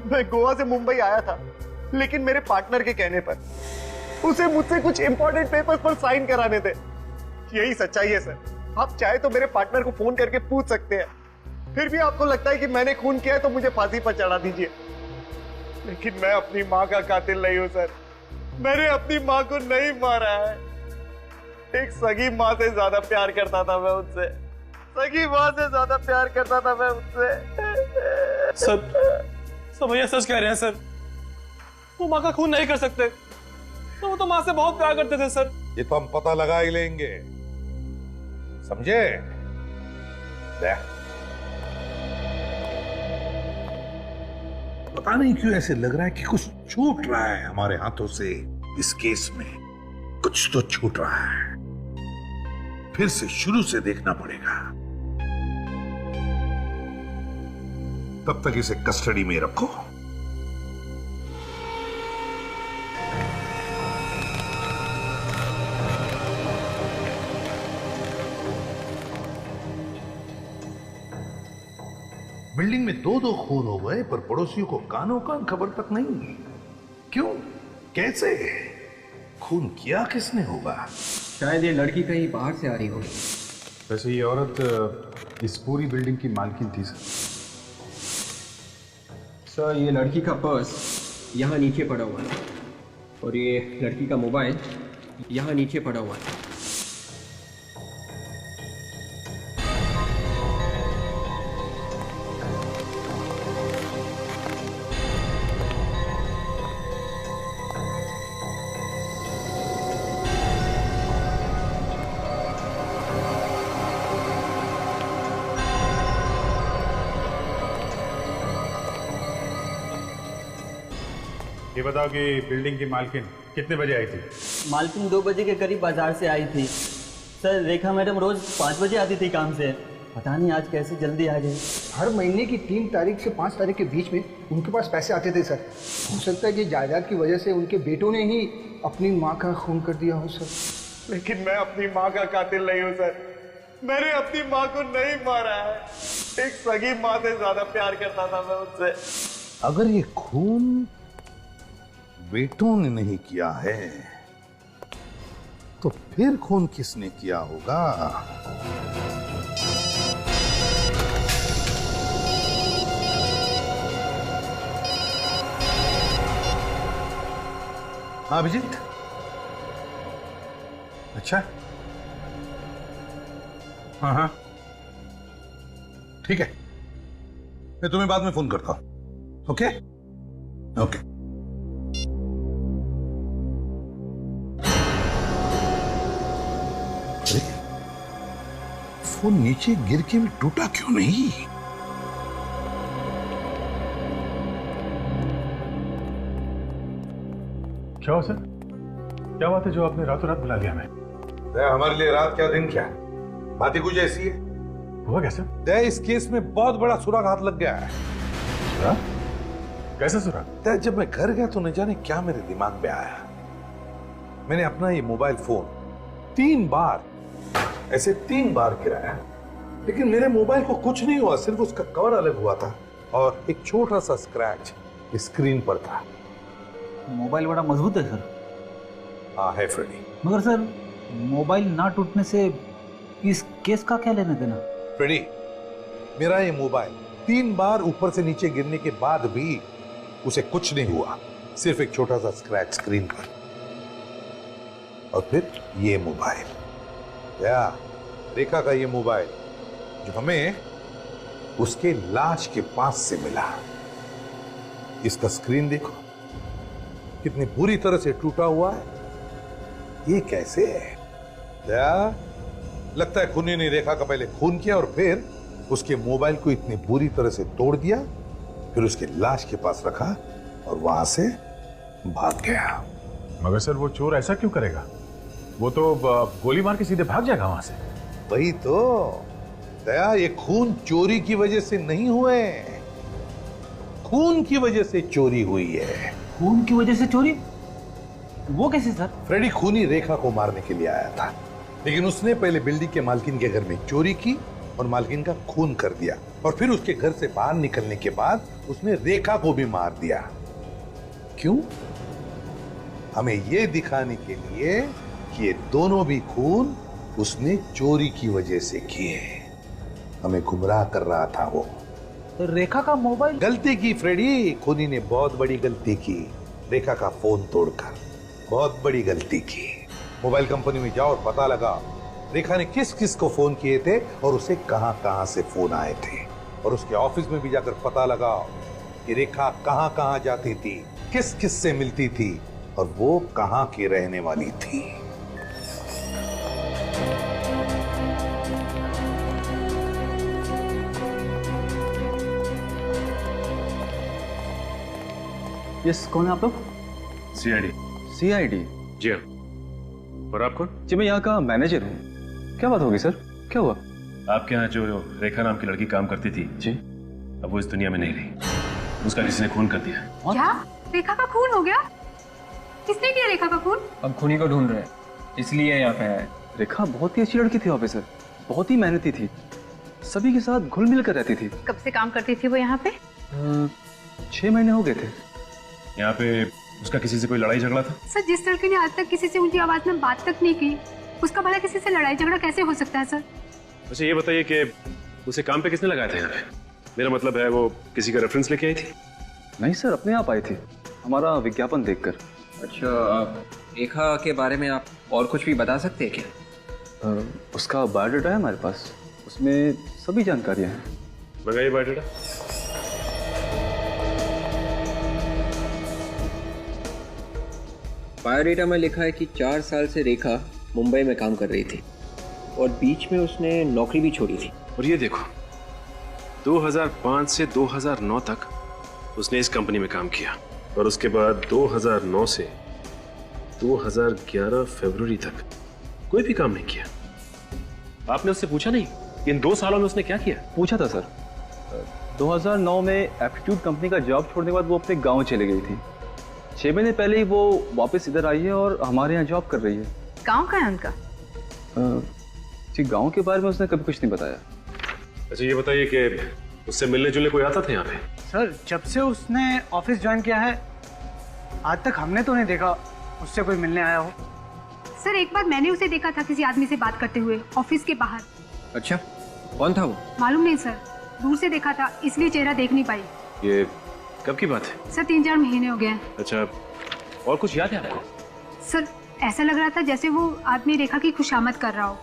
Speaker 8: मैं गोवा से मुंबई आया था, लेकिन मेरे पार्टनर के कहने पर। उसे मुझसे कुछ इंपॉर्टेंट पेपर्स पर साइन कराने थे। यही सच्चाई है सर। आप चाहे तो मेरे पार्टनर को फोन करके पूछ सकते हैं। फिर भी आपको लगता है कि मैंने खून किया है तो मुझे फांसी पर चढ़ा दीजिए, लेकिन मैं अपनी माँ का कातिल नहीं हूं सर। मैंने अपनी माँ को नहीं मारा है। एक सगी माँ से ज्यादा प्यार करता था मैं उनसे, सगी माँ से ज्यादा प्यार करता था मैं उनसे।
Speaker 9: सर भैया सच कह रहे हैं सर, वो माँ का खून नहीं कर सकते। तो वो तो माँ से बहुत प्यार करते थे सर।
Speaker 5: ये तो हम पता लगा ही लेंगे, समझे? पता नहीं क्यों ऐसे लग रहा है कि कुछ छूट रहा है हमारे हाथों से। इस केस में कुछ तो छूट रहा है। फिर से शुरू से देखना पड़ेगा। तब तक इसे कस्टडी में रखो। बिल्डिंग में दो दो खून हो गए पर पड़ोसियों को कानों कान खबर तक नहीं। क्यों, कैसे, खून किया किसने होगा?
Speaker 3: शायद ये लड़की कहीं बाहर से आ रही होगी।
Speaker 4: वैसे ये औरत इस पूरी बिल्डिंग की मालकिन थी सर।
Speaker 3: सर ये लड़की का पर्स यहाँ नीचे पड़ा हुआ है और ये लड़की का मोबाइल यहाँ नीचे पड़ा हुआ है।
Speaker 2: ये बताओ कि बिल्डिंग की मालकिन कितने बजे आई थी?
Speaker 7: मालकिन 2 बजे के करीब बाजार से आई थी। सर रेखा मैडम रोज 5 बजे आती थी काम से, पता नहीं आज कैसे जल्दी आ गई।
Speaker 8: हर महीने की 3 तारीख से 5 तारीख के बीच में उनके पास पैसे आते थे सर। हो सकता है कि जायदाद की वजह से उनके बेटों ने ही अपनी माँ का खून कर दिया हो सर।
Speaker 9: लेकिन मैं अपनी माँ का कातिल नहीं हूँ सर। मैंने अपनी माँ को नहीं मारा है। एक सगी माँ से ज्यादा प्यार करता था मैं उससे।
Speaker 5: अगर ये खून बेटों ने नहीं किया है तो फिर खून किसने किया होगा? हाँ अभिजीत, अच्छा हाँ हाँ ठीक है, मैं तुम्हें बाद में फोन करता हूं। Okay okay. फोन नीचे गिर के भी टूटा क्यों नहीं?
Speaker 2: क्या हो सर, क्या बात है जो आपने रातों रात बुला लिया हमें?
Speaker 5: हमारे लिए रात क्या दिन क्या, बात ही कुछ ऐसी है।
Speaker 2: हुआ कैसे?
Speaker 5: इस केस में बहुत बड़ा सुराग हाथ लग गया है।
Speaker 2: सुराग? कैसे सुराग?
Speaker 5: जब मैं घर गया तो न जाने क्या मेरे दिमाग में आया। मैंने अपना ये मोबाइल फोन 3 बार ऐसे 3 बार गिराया, लेकिन मेरे मोबाइल को कुछ नहीं हुआ, सिर्फ उसका कवर अलग हुआ था और एक छोटा सा स्क्रैच स्क्रीन पर था।
Speaker 11: मोबाइल बड़ा मजबूत है सर।
Speaker 5: हाँ है फ्रेडी।
Speaker 11: मगर सर मोबाइल ना टूटने से इस केस का क्या लेना देना?
Speaker 5: फ्रेडी, मेरा ये मोबाइल 3 बार ऊपर से नीचे गिरने के बाद भी उसे कुछ नहीं हुआ, सिर्फ एक छोटा सा स्क्रैच स्क्रीन पर। और फिर ये मोबाइल, या रेखा का ये मोबाइल जो हमें उसके लाश के पास से मिला, इसका स्क्रीन देखो कितनी बुरी तरह से टूटा हुआ है। ये कैसे है? या लगता है खूनी ने रेखा का पहले खून किया और फिर उसके मोबाइल को इतनी बुरी तरह से तोड़ दिया, फिर उसके लाश के पास रखा और वहां से भाग गया।
Speaker 2: मगर सर वो चोर ऐसा क्यों करेगा? वो तो गोली मार के सीधे भाग जाएगा वहां से।
Speaker 5: वही तो दया, ये खून चोरी की वजह से नहीं हुए, खून की वजह से चोरी हुई है।
Speaker 11: खून की वजह से चोरी? वो कैसे सर?
Speaker 5: फ्रेडी खूनी रेखा को मारने के लिए आया था, लेकिन उसने पहले बिल्डिंग के मालकिन के घर में चोरी की और मालकिन का खून कर दिया, और फिर उसके घर से बाहर निकलने के बाद उसने रेखा को भी मार दिया। क्यों? हमें यह दिखाने के लिए कि ये दोनों भी खून उसने चोरी की वजह से किए। हमें गुमराह कर रहा था वो।
Speaker 11: तो रेखा का मोबाइल?
Speaker 5: गलती की फ्रेडी, खूनी ने बहुत बड़ी गलती की, रेखा का फोन तोड़कर बहुत बड़ी गलती की। मोबाइल कंपनी में जाओ और पता लगा रेखा ने किस किस को फोन किए थे और उसे कहां कहां से फोन आए थे, और उसके ऑफिस में भी जाकर पता लगाओ कि रेखा कहां कहां जाती थी, किस किस से मिलती थी और वो कहां की रहने वाली थी।
Speaker 7: यस, कौन है आप लोग?
Speaker 15: सीआईडी।
Speaker 7: सीआईडी?
Speaker 15: जी हाँ। और आप कौन?
Speaker 7: जी मैं यहाँ का मैनेजर हूँ। क्या बात होगी सर, क्या हुआ?
Speaker 15: आपके यहाँ जो रेखा नाम की लड़की काम करती थी
Speaker 7: जी,
Speaker 15: अब वो इस दुनिया में नहीं रही। उसका किसी ने खून कर दिया।
Speaker 12: क्या? रेखा का खून हो गया? किसने किया रेखा का खून?
Speaker 3: अब खूनी को ढूंढ रहे हैं, इसलिए यहाँ पे आए। रेखा बहुत ही अच्छी लड़की थी ऑफिसर, बहुत ही मेहनती थी,
Speaker 16: सभी के साथ घुल मिल कर रहती थी।
Speaker 12: कब से काम करती थी वो यहाँ पे?
Speaker 16: 6 महीने हो गए थे।
Speaker 15: यहाँ पे उसका किसी से कोई लड़ाई झगड़ा था?
Speaker 12: सर, जिस लड़के ने आज तक किसी से ऊंची आवाज में बात तक नहीं की, उसका भला किसी से लड़ाई झगड़ा कैसे हो सकता है सर?
Speaker 15: अच्छा ये बताइए कि उसे काम पे किसने लगाया था यहाँ पे? मेरा मतलब है वो किसी का रेफरेंस लेके आई थी?
Speaker 16: नहीं सर, अपने आप आई थी, हमारा विज्ञापन देखकर।
Speaker 3: अच्छा, रेखा के बारे में आप और कुछ भी बता सकते हैं क्या?
Speaker 16: उसका बायोडाटा है हमारे पास, उसमें सभी जानकारियां हैं।
Speaker 15: मंगाइए बायोडाटा।
Speaker 3: बायोडाटा में लिखा है कि 4 साल से रेखा मुंबई में काम कर रही थी और बीच में उसने नौकरी भी छोड़ी थी।
Speaker 15: और ये देखो, 2005 से 2009 तक उसने इस कंपनी में काम किया और उसके बाद 2009 से 2011 फरवरी तक कोई भी काम नहीं किया। आपने उससे पूछा नहीं इन 2 सालों में उसने क्या किया?
Speaker 16: पूछा था सर। 2009 में एप्टीट्यूड कंपनी का जॉब छोड़ने के बाद वो अपने गांव चली गई थी। 6 महीने पहले ही वो वापस इधर आई है और हमारे यहाँ जॉब कर रही है।
Speaker 12: गांव का है उनका?
Speaker 16: जी, गांव के बारे में उसने कभी कुछ नहीं बताया।
Speaker 15: अच्छा ये बताइए कि उससे मिलने जुलने कोई आता था यहाँ पे?
Speaker 8: सर, जब से उसने ऑफिस ज्वाइन किया है आज तक हमने तो नहीं देखा उससे कोई मिलने आया हो।
Speaker 12: सर, एक बार मैंने उसे देखा था किसी आदमी से बात करते हुए ऑफिस के बाहर।
Speaker 3: अच्छा, कौन था वो?
Speaker 12: मालूम नहीं सर, दूर से देखा था इसलिए चेहरा देख नहीं पाई।
Speaker 15: ये कब की बात है?
Speaker 12: सर, 3-4 महीने हो गए हैं।
Speaker 15: अच्छा, और कुछ याद है आपको?
Speaker 12: सर, ऐसा लग रहा था जैसे वो आदमी रेखा की खुशामद कर रहा हो।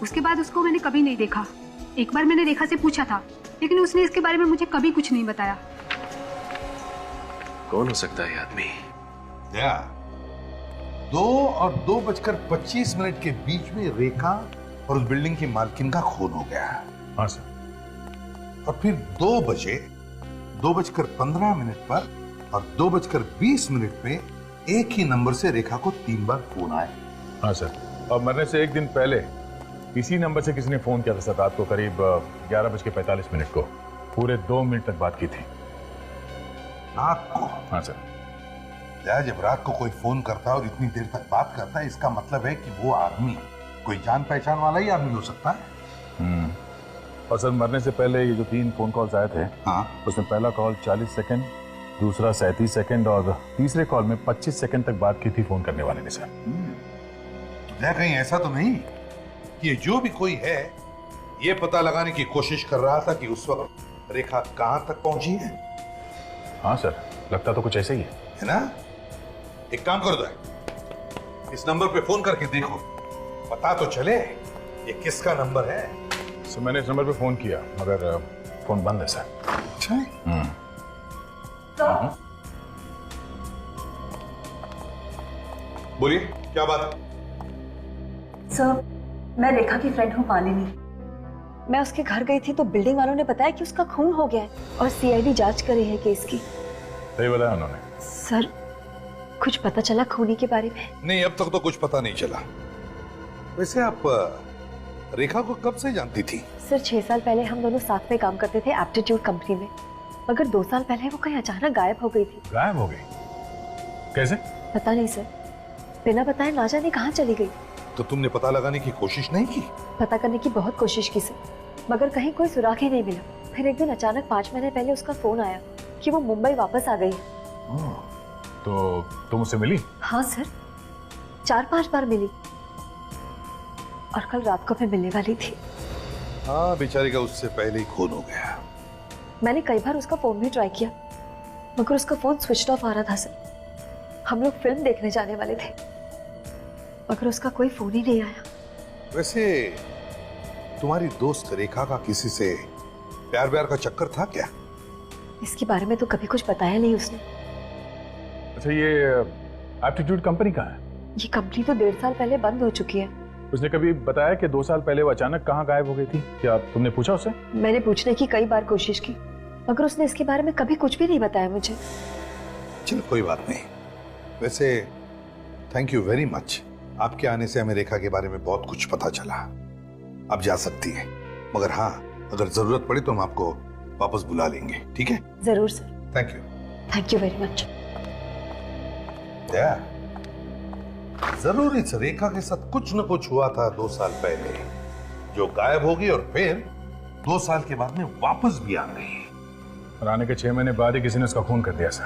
Speaker 12: उसके बाद उसको मैंने कभी नहीं देखा। एक बार मैंने रेखा से पूछा था लेकिन उसने इसके बारे में मुझे कभी कुछ नहीं बताया।
Speaker 15: कौन हो सकता है आदमी?
Speaker 5: 2 और 2:25 के बीच में रेखा और उस बिल्डिंग की मालकिन का खून हो गया।
Speaker 2: हाँ सर।
Speaker 5: और फिर 2:15 पर और 2:20 पे एक ही नंबर से रेखा को 3 बार फोन आए।
Speaker 14: हाँ सर, और मरने से 1 दिन पहले इसी नंबर से किसी ने फोन किया था सर, रात को करीब 11:45 को। पूरे 2 मिनट तक बात की थी।
Speaker 5: रात को?
Speaker 14: हाँ सर।
Speaker 5: जब रात को कोई फोन करता है और इतनी देर तक बात करता है, इसका मतलब है कि वो आदमी कोई जान पहचान वाला ही आदमी हो सकता है।
Speaker 14: और सर, मरने से पहले ये जो 3 फोन कॉल्स आए थे,
Speaker 5: हाँ,
Speaker 14: उसमें पहला कॉल 40 सेकंड, दूसरा 37 सेकंड और तीसरे कॉल में 25 सेकंड तक बात की थी फोन करने वाले ने सर।
Speaker 5: तो कहीं ऐसा तो नहीं कि ये जो भी कोई है ये पता लगाने की कोशिश कर रहा था कि उस वक्त रेखा कहां तक पहुंची है?
Speaker 14: हाँ सर, लगता तो कुछ ऐसे ही
Speaker 5: है ना? एक काम कर दो, इस नंबर पे फोन करके देखो, पता तो चले ये किसका नंबर है।
Speaker 14: सर, मैंने इस नंबर पे फोन किया मगर फोन बंद है सर।
Speaker 5: अच्छा। बोलिए, क्या बात है?
Speaker 10: सर, मैं रेखा की फ्रेंड हूँ मालिनी। मैं उसके घर गई थी तो बिल्डिंग वालों ने बताया कि उसका खून हो गया है और सीआईडी जांच कर रही है केस की।
Speaker 14: सही बताया उन्होंने।
Speaker 10: सर, कुछ पता चला खूनी के बारे में?
Speaker 5: नहीं, अब तक तो कुछ पता नहीं चला। वैसे आप रेखा को कब से जानती थी?
Speaker 10: सर, 6 साल पहले हम दोनों साथ में काम करते थे एप्टीट्यूड कंपनी में, मगर 2 साल पहले वो कहीं अचानक गायब हो गई थी।
Speaker 14: गायब हो गई? कैसे?
Speaker 10: पता नहीं सर, बिना बताए ना जाने कहाँ चली गई।
Speaker 5: तो तुमने पता लगाने की कोशिश नहीं की?
Speaker 10: पता करने की बहुत कोशिश की सर, मगर कहीं कोई सुराग ही नहीं मिला। फिर एक दिन अचानक 5 महीने पहले उसका फोन आया कि वो मुंबई वापस आ गई है।
Speaker 14: तो तुम उससे मिली?
Speaker 10: हाँ सर, 4-5 बार मिली और कल रात को मैं मिलने वाली थी।
Speaker 5: हाँ, बेचारी का उससे पहले ही खून हो गया।
Speaker 10: मैंने कई बार उसका फोन भी ट्राई किया मगर उसका फोन स्विच ऑफ आ रहा था सर। हम लोग फिल्म देखने जाने वाले थे मगर उसका कोई फोन ही नहीं आया।
Speaker 5: वैसे तुम्हारी दोस्त रेखा का किसी से प्यार व्यार का चक्कर था क्या?
Speaker 10: इसके बारे में तो कभी कुछ बताया नहीं उसने।
Speaker 14: अच्छा, ये एप्टीट्यूड कंपनी कहाँ है?
Speaker 10: ये कंपनी तो 1.5 साल पहले बंद हो चुकी है।
Speaker 14: उसने कभी बताया कि 2 साल पहले वो अचानक कहाँ गायब हो गई थी? क्या तुमने पूछा उससे?
Speaker 10: मैंने पूछने की कई बार कोशिश की मगर उसने इसके बारे में कभी कुछ भी नहीं बताया मुझे।
Speaker 5: चलो कोई बात नहीं। वैसे थैंक यू वेरी मच, आपके आने से हमें रेखा के बारे में बहुत कुछ पता चला। आप जा सकती हैं, मगर हाँ, अगर जरूरत पड़ी तो हम आपको वापस बुला लेंगे, ठीक है?
Speaker 10: जरूर sir.
Speaker 5: Thank you.
Speaker 10: Thank you very much.
Speaker 5: जरूर इस रेखा के साथ कुछ न कुछ हुआ था 2 साल पहले जो गायब होगी और फिर 2 साल के बाद में वापस भी आ गई।
Speaker 14: और आने के 6 महीने बाद ही किसी ने उसका खून कर दिया सर।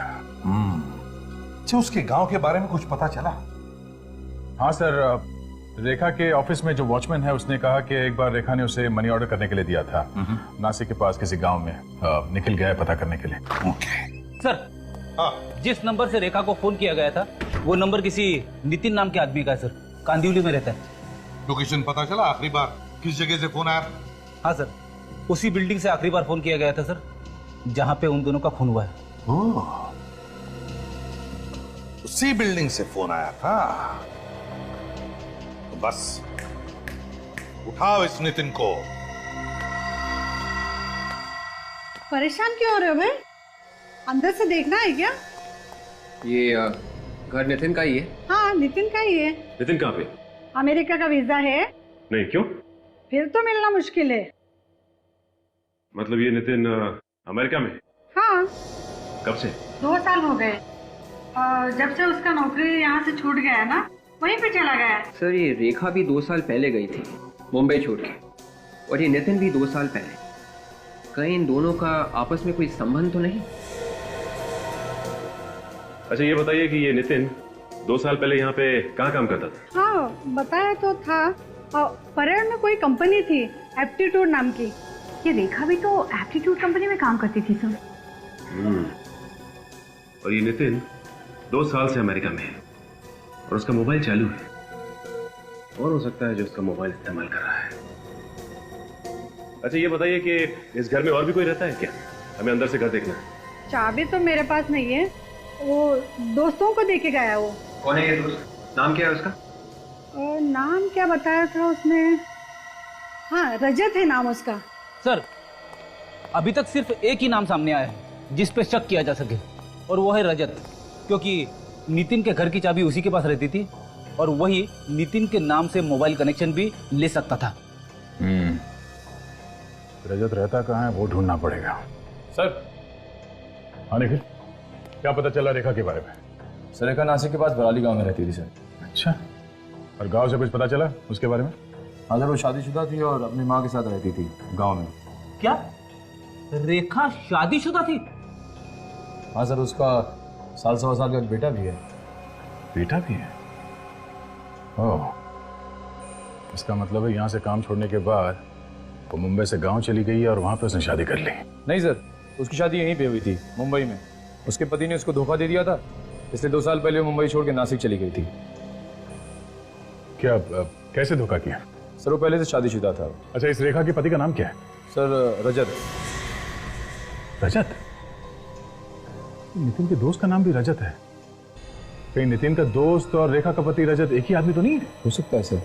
Speaker 5: अच्छा, उसके गांव के बारे में कुछ पता चला?
Speaker 14: हाँ सर, रेखा के ऑफिस में जो वॉचमैन है उसने कहा कि एक बार रेखा ने उसे मनी ऑर्डर करने के लिए दिया था नासिक के पास किसी गांव में। निखिल गया है पता करने के लिए।
Speaker 11: सर, जिस नंबर से रेखा को फोन किया गया था वो नंबर किसी नितिन नाम के आदमी का है सर, कांदिवली में रहता है।
Speaker 5: लोकेशन पता चला? आखिरी बार किस जगह से फोन आया?
Speaker 11: हाँ सर, उसी बिल्डिंग से आखिरी बार फोन किया गया था सर, जहां पे उन दोनों का खून हुआ है।
Speaker 5: उसी बिल्डिंग से फोन आया था। तो बस उठाओ इस नितिन को।
Speaker 17: परेशान क्यों हो रहे हो भाई? अंदर से देखना है क्या?
Speaker 3: ये घर नितिन का ही है।
Speaker 17: हाँ, नितिन का ही है।
Speaker 15: नितिन कहाँ पे?
Speaker 17: अमेरिका का वीजा है।
Speaker 15: नहीं, क्यों?
Speaker 17: फिर तो मिलना मुश्किल है।
Speaker 15: मतलब ये नितिन अमेरिका में?
Speaker 17: हाँ।
Speaker 15: कब से?
Speaker 17: 2 साल हो गए। जब से उसका नौकरी यहाँ से छूट गया है ना, वहीं पे चला गया।
Speaker 3: सर, ये रेखा भी 2 साल पहले गई थी मुंबई छोड़ के, और ये नितिन भी 2 साल पहले। कहीं इन दोनों का आपस में कोई संबंध तो नहीं?
Speaker 15: अच्छा, ये बताइए कि ये नितिन 2 साल पहले यहाँ पे कहाँ काम करता था?
Speaker 17: हाँ, बताया तो था। पर्यावरण में कोई कंपनी थी, एप्टीट्यूड नाम की।
Speaker 12: ये रेखा भी तो एप्टीट्यूड कंपनी में काम करती थी सर।
Speaker 15: और ये नितिन 2 साल से अमेरिका में है और उसका मोबाइल चालू है। और हो सकता है जो उसका मोबाइल इस्तेमाल कर रहा है। अच्छा, ये बताइए कि इस घर में और भी कोई रहता है क्या? हमें अंदर से घर देखना है।
Speaker 17: चाबी तो मेरे पास नहीं है, वो दोस्तों को देके गया। वो
Speaker 3: कौन है ये दोस्त? नाम क्या है उसका?
Speaker 17: नाम क्या बताया था उसने? हाँ, रजत है नाम उसका।
Speaker 11: सर, अभी तक सिर्फ एक ही नाम सामने आया है जिस पे शक किया जा सके, और वो है रजत, क्योंकि नितिन के घर की चाबी उसी के पास रहती थी और वही नितिन के नाम से मोबाइल कनेक्शन भी ले सकता था।
Speaker 14: रजत रहता कहाँ है वो ढूंढना पड़ेगा। सर, हाँ निखिल, क्या पता चला रेखा के बारे में?
Speaker 16: सर, रेखा नासिक के पास बराली गांव में रहती थी सर।
Speaker 14: अच्छा, और गांव से कुछ पता चला उसके बारे में?
Speaker 16: हाँ सर, वो शादीशुदा थी और अपनी माँ के साथ रहती थी गांव में।
Speaker 11: क्या रेखा शादीशुदा थी?
Speaker 16: हाँ सर, उसका 1.25 साल का एक बेटा भी है।
Speaker 14: बेटा भी है? ओह, इसका मतलब है यहाँ से काम छोड़ने के बाद वो मुंबई से गांव चली गई और वहां पे उसने शादी कर ली।
Speaker 16: नहीं सर, उसकी शादी यहीं पे हुई थी, मुंबई में। उसके पति ने उसको धोखा दे दिया था, इसलिए 2 साल पहले वो मुंबई छोड़ के नासिक चली गई थी।
Speaker 14: क्या, कैसे धोखा किया?
Speaker 16: सर, वो पहले से शादीशुदा था।
Speaker 14: अच्छा, इस रेखा के पति का नाम क्या है?
Speaker 16: सर, रजत।
Speaker 14: रजत? नितिन के दोस्त का नाम भी रजत है। कहीं नितिन का दोस्त और रेखा का पति रजत एक ही आदमी तो नहीं है?
Speaker 16: हो सकता है सर।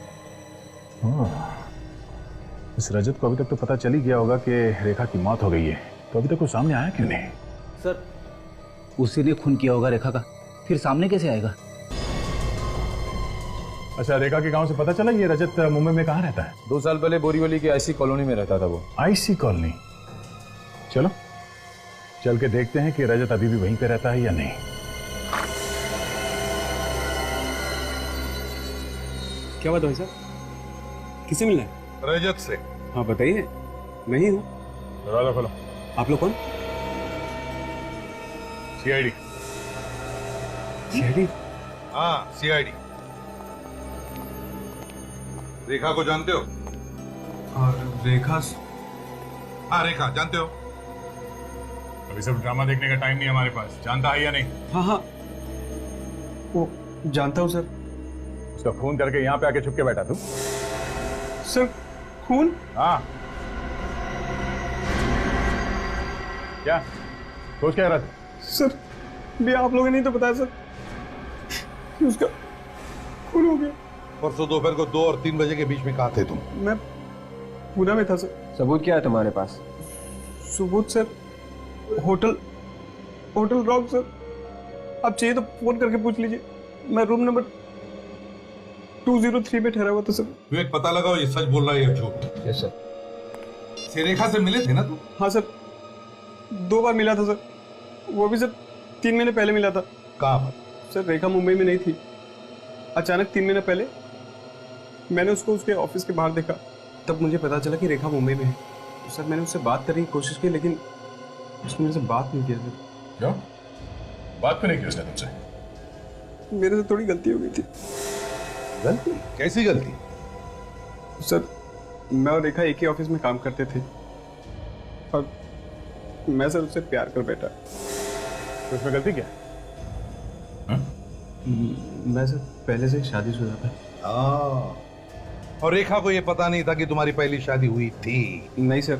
Speaker 14: इस रजत को अभी तक तो पता चल ही गया होगा कि रेखा की मौत हो गई है, तो अभी तक वो सामने आया क्यों नहीं?
Speaker 11: सर, उसी ने खून किया होगा रेखा का, फिर सामने कैसे आएगा?
Speaker 14: अच्छा, रेखा के गांव से पता चला ये रजत मुंबई में कहाँ रहता है?
Speaker 16: 2 साल पहले बोरीवली की आईसी कॉलोनी में रहता था वो।
Speaker 14: IC colony? चलो चल के देखते हैं कि रजत अभी भी वहीं पे रहता है या नहीं।
Speaker 18: क्या बात भाई साहब, किससे मिलना है?
Speaker 5: रजत से।
Speaker 18: हाँ बताइए, मैं ही हूँ।
Speaker 14: दरवाजा खोलो।
Speaker 18: आप लोग कौन?
Speaker 14: सीआईडी।
Speaker 18: सीआईडी?
Speaker 5: हाँ, सीआईडी। रेखा को जानते हो?
Speaker 18: रेखा?
Speaker 5: हाँ, रेखा जानते हो?
Speaker 14: अभी सब ड्रामा देखने का टाइम नहीं है हमारे पास। जानता है या नहीं?
Speaker 18: हाँ हाँ, वो जानता हूँ सर।
Speaker 14: उसका खून करके यहाँ पे आके छुप के बैठा तू?
Speaker 18: सर, खून?
Speaker 14: हाँ। क्या सोच क्या रहा था?
Speaker 18: सर, भी आप लोगों ने नहीं तो बताया सर कि उसका खून हो गया।
Speaker 5: परसों दोपहर को 2 और 3 बजे के बीच में कहाँ थे तुम?
Speaker 18: मैं पूना में था सर।
Speaker 3: सबूत क्या है तुम्हारे पास?
Speaker 18: सबूत सर, होटल रॉक सर। आप चाहिए तो फोन करके पूछ लीजिए, मैं रूम नंबर 203 में ठहरा हुआ था सर।
Speaker 5: विवेक, पता लगाओ ये सच बोल रहा है या झूठ।
Speaker 3: Yes sir.
Speaker 5: रेखा से मिले थे ना तुम?
Speaker 18: हाँ सर, 2 बार मिला था सर, वो भी सर 3 महीने पहले मिला था।
Speaker 5: कहाँ?
Speaker 18: सर, रेखा मुंबई में नहीं थी। अचानक 3 महीने पहले मैंने उसको उसके ऑफिस के बाहर देखा, तब मुझे पता चला कि रेखा मुंबई में है। सर मैंने उससे बात करने की कोशिश की लेकिन उसने मेरे से बात नहीं की सर।
Speaker 14: क्यों? बात क्यों नहीं की उसने तुमसे?
Speaker 18: मेरे से थोड़ी गलती हो गई थी।
Speaker 5: गलती? कैसी गलती?
Speaker 18: सर मैं और रेखा एक ही ऑफिस में काम करते थे और मैं सर उससे प्यार कर बैठा।
Speaker 14: तो उसमें गलती क्या?
Speaker 18: मैं सर पहले से शादीशुदा था।
Speaker 5: और रेखा को ये पता नहीं था कि तुम्हारी पहली शादी हुई थी?
Speaker 18: नहीं सर।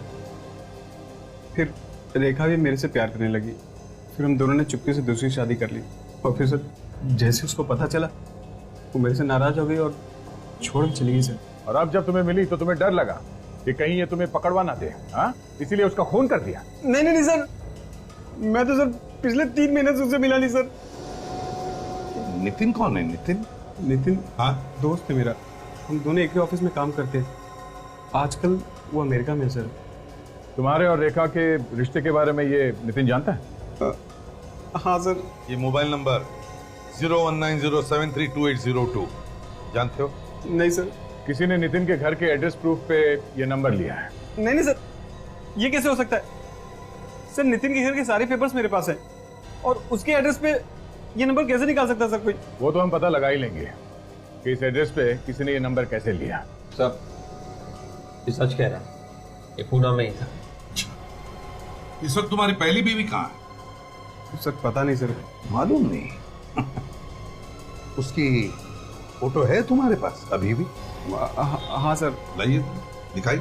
Speaker 18: फिर रेखा भी मेरे से प्यार करने लगी, फिर हम दोनों ने चुपके से दूसरी शादी कर ली और फिर सर जैसे उसको पता चला वो मेरे से नाराज हो गई और छोड़ के चली गई सर।
Speaker 14: और अब जब तुम्हें मिली तो तुम्हें डर लगा कि कहीं ये तुम्हें पकड़वा ना दे, हाँ? इसीलिए उसका खून कर दिया?
Speaker 18: नहीं नहीं नहीं सर, मैं तो सर पिछले 3 महीने से उससे मिला नहीं सर।
Speaker 5: नितिन कौन है? नितिन?
Speaker 18: नितिन हाँ दोस्त है मेरा, हम दोनों एक ही ऑफिस में काम करते हैं। आजकल वो अमेरिका में है सर।
Speaker 14: तुम्हारे और रेखा के रिश्ते के बारे में ये नितिन जानता है?
Speaker 18: हाँ सर।
Speaker 5: ये मोबाइल नंबर 0190732802 जानते हो?
Speaker 18: नहीं सर।
Speaker 14: किसी ने नितिन के घर के एड्रेस प्रूफ पे ये नंबर लिया है।
Speaker 18: नहीं नहीं सर, ये कैसे हो सकता है? सर नितिन के घर के सारे पेपर्स मेरे पास हैं और उसके एड्रेस पे ये नंबर कैसे निकाल सकता है सर कोई?
Speaker 14: वो तो हम पता लगा ही लेंगे कि इस एड्रेस पे किसी ने ये नंबर कैसे लिया।
Speaker 3: सर ये सच कह रहा है, ये पूना में ही था।
Speaker 5: इस वक्त तुम्हारी पहली बीवी कहाँ है?
Speaker 18: सर पता नहीं सर।
Speaker 5: मालूम नहीं? उसकी फोटो है तुम्हारे पास अभी भी?
Speaker 18: हाँ सर।
Speaker 5: लाइए दिखाइए।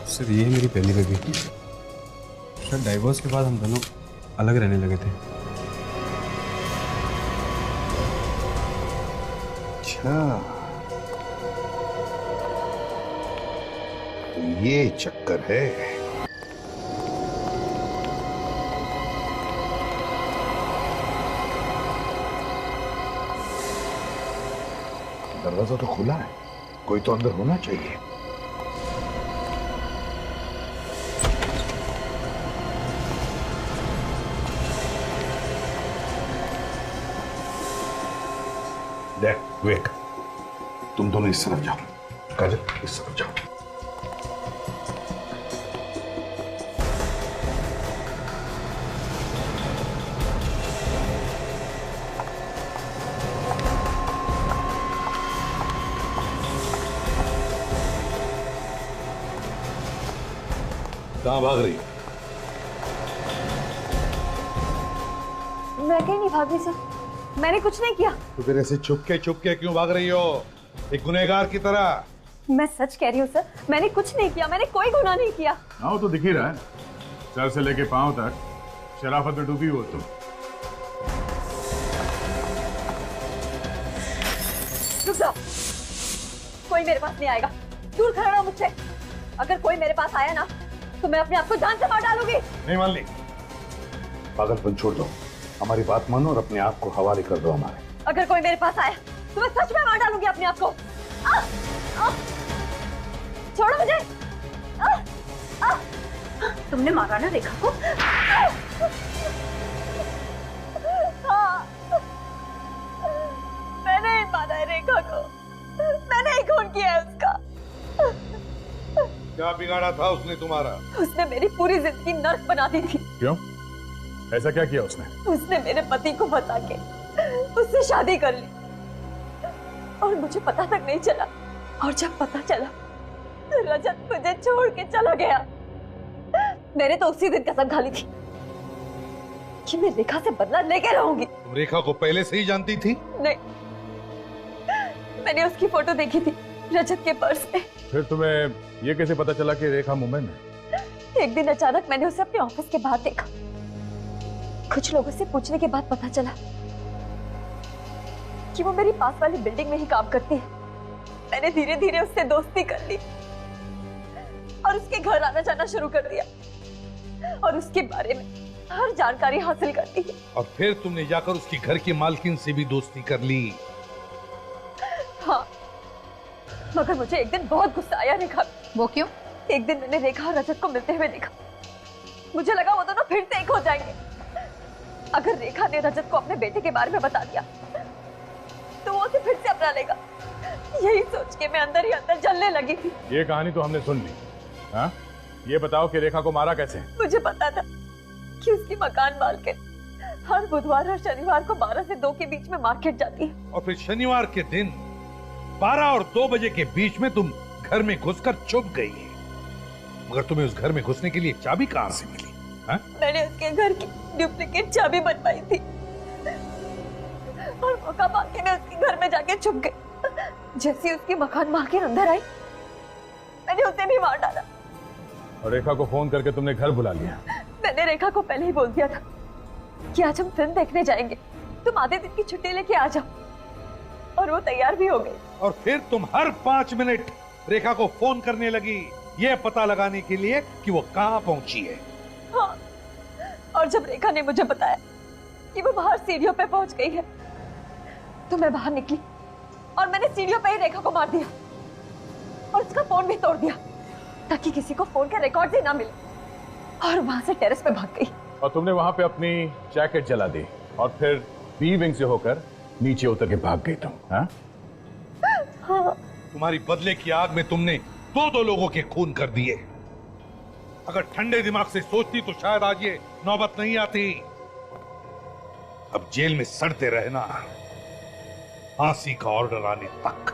Speaker 18: सर ये मेरी पहली बेबी थी। सर डाइवोर्स के बाद हम दोनों अलग रहने लगे थे।
Speaker 4: अच्छा तो ये चक्कर है। दरवाजा तो खुला है, कोई तो अंदर होना चाहिए। देख विवेक, तुम दोनों इस तरफ जाओ, काजल इस तरफ जाओ। कहां भाग रही हो?
Speaker 10: मैं कहीं नहीं भागी सर, मैंने कुछ नहीं किया।
Speaker 5: तो फिर ऐसे चुपके क्यों भाग रही हो, एक गुनहगार की तरह?
Speaker 10: मैं सच कह रही हूँ सर, मैंने कुछ नहीं किया, मैंने कोई गुनाह नहीं किया।
Speaker 14: हाँ तो दिख ही रहा है, सर से लेके पांव तक शराफत में डूबी हो तुम।
Speaker 10: रुक जाओ, कोई मेरे पास नहीं आएगा, दूर खड़ा रहो मुझसे। अगर कोई मेरे पास आया ना तो मैं अपने आप को जान से मार डालूंगी।
Speaker 5: नहीं मान ली।
Speaker 4: पागलपन छोड़ दो, हमारी बात मानो और अपने आप को हवाले कर दो हमारे।
Speaker 10: अगर कोई मेरे पास आया तो मैं सच में मार डालूंगी अपने आप को। छोड़ो मुझे। तुमने मारा ना रेखा को? मैंने ही मारा है रेखा को, मैंने ही खून किया है उसका।
Speaker 5: क्या बिगाड़ा था उसने तुम्हारा?
Speaker 10: उसने मेरी पूरी जिंदगी नर्क बना दी थी।
Speaker 14: क्यों? ऐसा क्या किया उसने?
Speaker 10: उसने मेरे पति को बता के उससे शादी कर ली और मुझे पता तक नहीं चला। और जब पता चला तो रजत मुझे छोड़ के चला गया। मैंने तो उसी दिन कसम खा ली थी कि मैं रेखा से बदला लेके रहूंगी।
Speaker 5: तुम रेखा को पहले से ही जानती थी?
Speaker 10: नहीं, मैंने उसकी फोटो देखी थी रजत के पर्स में।
Speaker 14: फिर तुम्हें ये कैसे पता चला कि रेखा मुंबई में?
Speaker 10: एक दिन अचानक मैंने उसे अपने ऑफिस के बाहर देखा। कुछ लोगों से पूछने के बाद पता चला कि वो मेरी पास वाली बिल्डिंग में ही काम करती है। मैंने धीरे धीरे उससे दोस्ती कर ली और उसके घर आना जाना शुरू कर दिया और उसके बारे में हर जानकारी हासिल कर ली।
Speaker 5: और फिर तुमने जाकर उसकी घर की मालकिन से भी दोस्ती कर ली?
Speaker 10: हाँ, मगर मुझे एक दिन बहुत गुस्सा आया रेखा।
Speaker 12: वो क्यों?
Speaker 10: एक दिन मैंने रेखा और रजत को मिलते हुए देखा। मुझे लगा वो दोनों फिर से एक हो जाएंगे। अगर रेखा ने रजत को अपने बेटे के बारे में बता दिया तो वो उसे फिर से अपना डालेगा, यही सोच के मैं अंदर ही अंदर जलने लगी थी।
Speaker 14: ये कहानी तो हमने सुन ली। हाँ, ये बताओ कि रेखा को मारा कैसे?
Speaker 10: मुझे पता था कि उसकी मकान मालकिन हर बुधवार और शनिवार को 12 से 2 के बीच में मार्केट जाती है।
Speaker 5: और फिर शनिवार के दिन 12 और 2 बजे के बीच में तुम घर में घुसकर छुप गई है। मगर तुम्हें उस घर में घुसने के लिए चाबी कहां से मिली? हाँ?
Speaker 10: मैंने उसके घर की डुप्लीकेट चाबी बनवाई थी और मौका पाके मैं उसके घर में जाके छुप गई। जैसे उसकी मकान मालकिन अंदर आई, मैंने उसे भी मार डाला।
Speaker 14: और रेखा को फोन करके तुमने घर बुला लिया?
Speaker 10: मैंने रेखा को पहले ही बोल दिया था कि आज हम फिल्म देखने जाएंगे, तुम आधे दिन की छुट्टी लेके आ जाओ, और वो तैयार भी हो गई।
Speaker 5: और फिर तुम हर 5 मिनट रेखा को फोन करने लगी, ये पता लगाने के लिए कि वो कहां पहुंची है।
Speaker 10: हाँ, और जब रेखा ने मुझे बताया कि वो बाहर सीढ़ियों पे पहुंच गई है, तो मैं बाहर निकली और मैंने सीढ़ियों पे ही रेखा को मार दिया और उसका फोन भी तोड़ दिया ताकि किसी को फोन के रिकॉर्ड ही ना मिले, और वहां से टेरेस पे भाग गई।
Speaker 14: और तुमने वहां पे अपनी जैकेट जला दी और फिर बी विंग से होकर नीचे उतर के भाग गई तुम। हाँ?
Speaker 10: हाँ।
Speaker 5: तुम्हारी बदले की आग में तुमने 2 लोगों के खून कर दिए। अगर ठंडे दिमाग से सोचती तो शायद आज ये नौबत नहीं आती। अब जेल में सड़ते रहना, फांसी का ऑर्डर आने तक।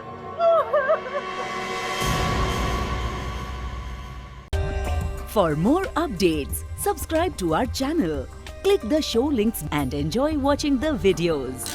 Speaker 19: For more updates, subscribe to our channel, click the show links and enjoy watching the videos.